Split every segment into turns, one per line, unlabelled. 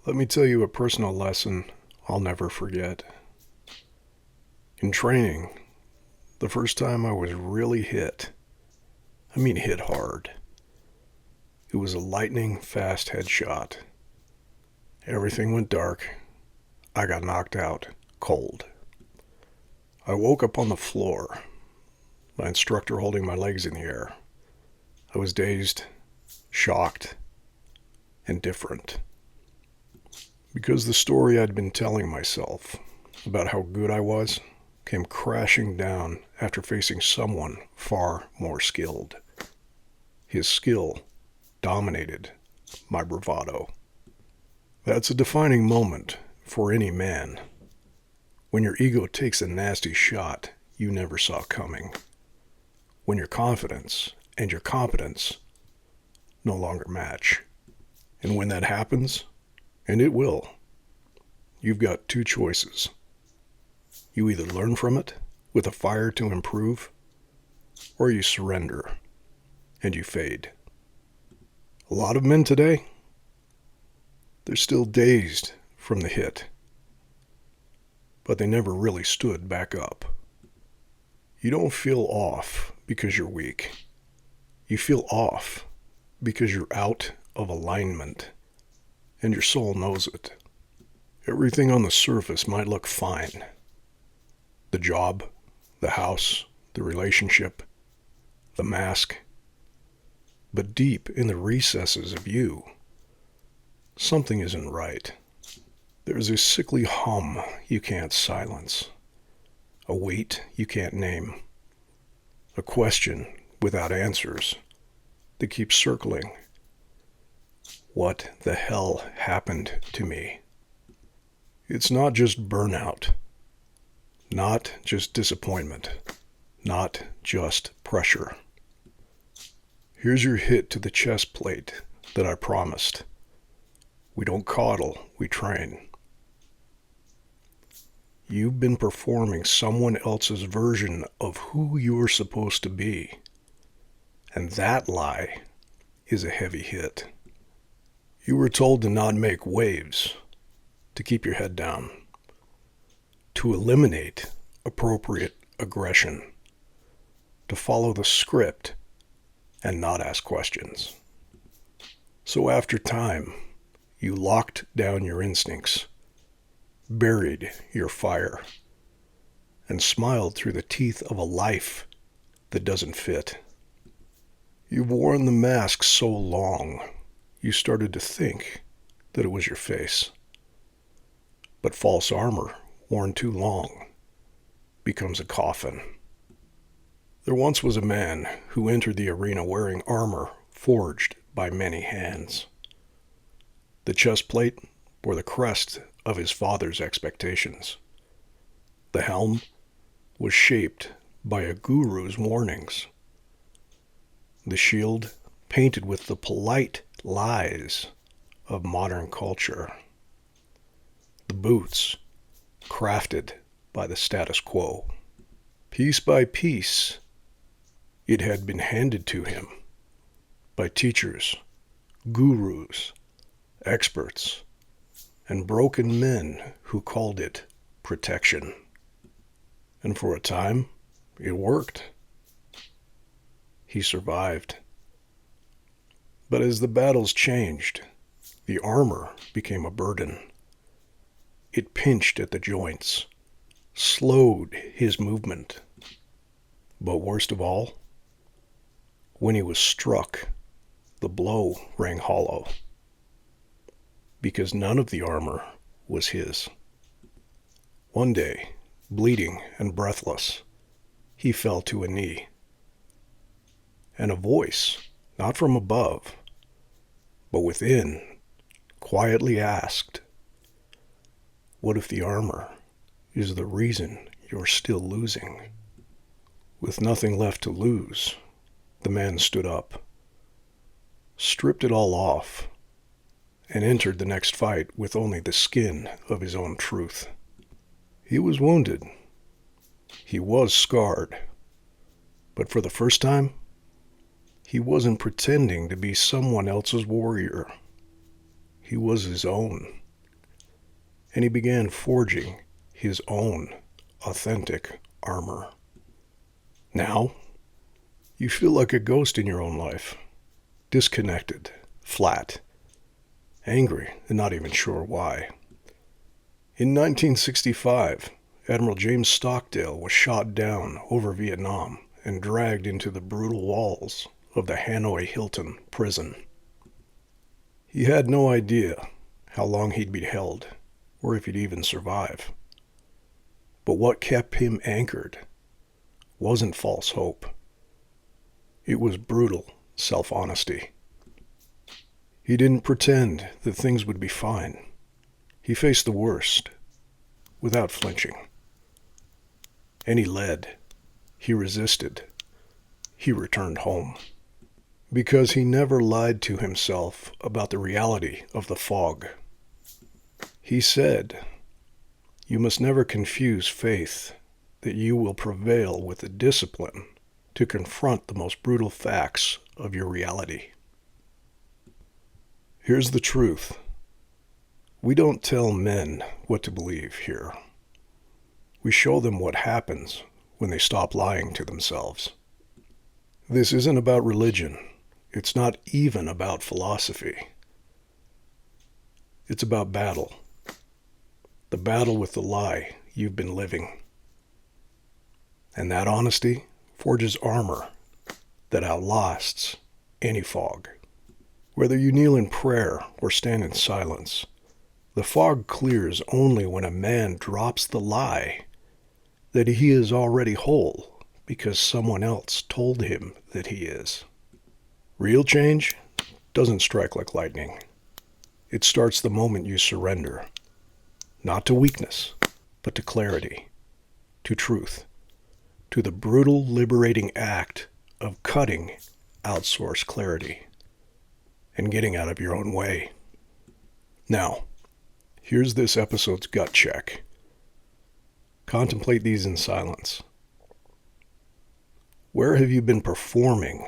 Let me tell you a personal lesson I'll never forget. In training, the first time I was really hit, I mean hit hard, it was a lightning fast headshot. Everything went dark. I got knocked out, cold. I woke up on the floor, my instructor holding my legs in the air. I was dazed, shocked, and different. Because the story I'd been telling myself about how good I was came crashing down after facing someone far more skilled. His skill dominated my bravado. That's a defining moment for any man, when your ego takes a nasty shot you never saw coming, when your confidence and your competence no longer match. And when that happens, and it will, you've got two choices. You either learn from it with a fire to improve, or you surrender and you fade. A lot of men today, they're still dazed from the hit, but they never really stood back up. You don't feel off because you're weak. You feel off because you're out of alignment, and your soul knows it. Everything on the surface might look fine. The job, the house, the relationship, the mask. But deep in the recesses of you, something isn't right. There's a sickly hum you can't silence, a weight you can't name, a question without answers that keeps circling. What the hell happened to me? It's not just burnout, not just disappointment, not just pressure. Here's your hit to the chest plate that I promised. We don't coddle, we train. You've been performing someone else's version of who you're supposed to be. And that lie is a heavy hit. You were told to not make waves, to keep your head down, to eliminate appropriate aggression, to follow the script and not ask questions. So after time, you locked down your instincts, buried your fire, and smiled through the teeth of a life that doesn't fit. You've worn the mask so long, you started to think that it was your face. But false armor, worn too long, becomes a coffin. There once was a man who entered the arena wearing armor forged by many hands. The chest plate bore the crest of his father's expectations. The helm was shaped by a guru's warnings. The shield painted with the polite lies of modern culture. The boots crafted by the status quo. Piece by piece, it had been handed to him by teachers, gurus, experts, and broken men who called it protection. And for a time, it worked. He survived. But as the battles changed, the armor became a burden. It pinched at the joints, slowed his movement. But worst of all, when he was struck, the blow rang hollow, because none of the armor was his. One day, bleeding and breathless, he fell to a knee. And a voice, not from above, but within, quietly asked, "What if the armor is the reason you're still losing?" With nothing left to lose, the man stood up, stripped it all off, and entered the next fight with only the skin of his own truth. He was wounded. He was scarred. But for the first time, he wasn't pretending to be someone else's warrior. He was his own. and he began forging his own authentic armor. Now, you feel like a ghost in your own life, disconnected, flat, angry, and not even sure why. In 1965, Admiral James Stockdale was shot down over Vietnam and dragged into the brutal walls of the Hanoi Hilton prison. He had no idea how long he'd be held, or if he'd even survive. But what kept him anchored wasn't false hope. It was brutal self-honesty. He didn't pretend that things would be fine. He faced the worst without flinching. And he led. He resisted. He returned home. Because he never lied to himself about the reality of the fog. He said, "You must never confuse faith that you will prevail with the discipline to confront the most brutal facts of your reality." Here's the truth. We don't tell men what to believe here. We show them what happens when they stop lying to themselves. This isn't about religion. It's not even about philosophy. It's about battle. The battle with the lie you've been living. And that honesty forges armor that outlasts any fog. Whether you kneel in prayer or stand in silence, the fog clears only when a man drops the lie that he is already whole because someone else told him that he is. Real change doesn't strike like lightning. It starts the moment you surrender, not to weakness, but to clarity, to truth, to the brutal, liberating act of cutting outsourced clarity and getting out of your own way. Now, here's this episode's gut check. Contemplate these in silence. Where have you been performing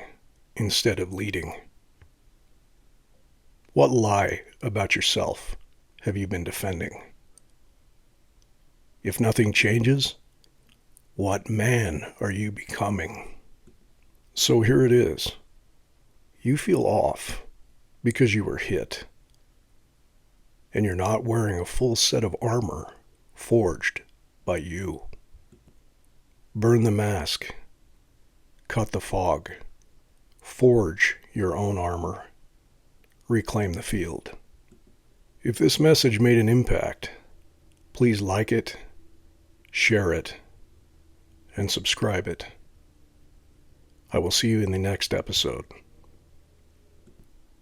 instead of leading? What lie about yourself have you been defending? If nothing changes, what man are you becoming? So here it is. You feel off because you were hit, and you're not wearing a full set of armor forged by you. Burn the mask, cut the fog, forge your own armor, reclaim the field. If this message made an impact, please like it, share it, and subscribe it. I will see you in the next episode.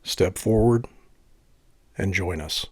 Step forward and join us.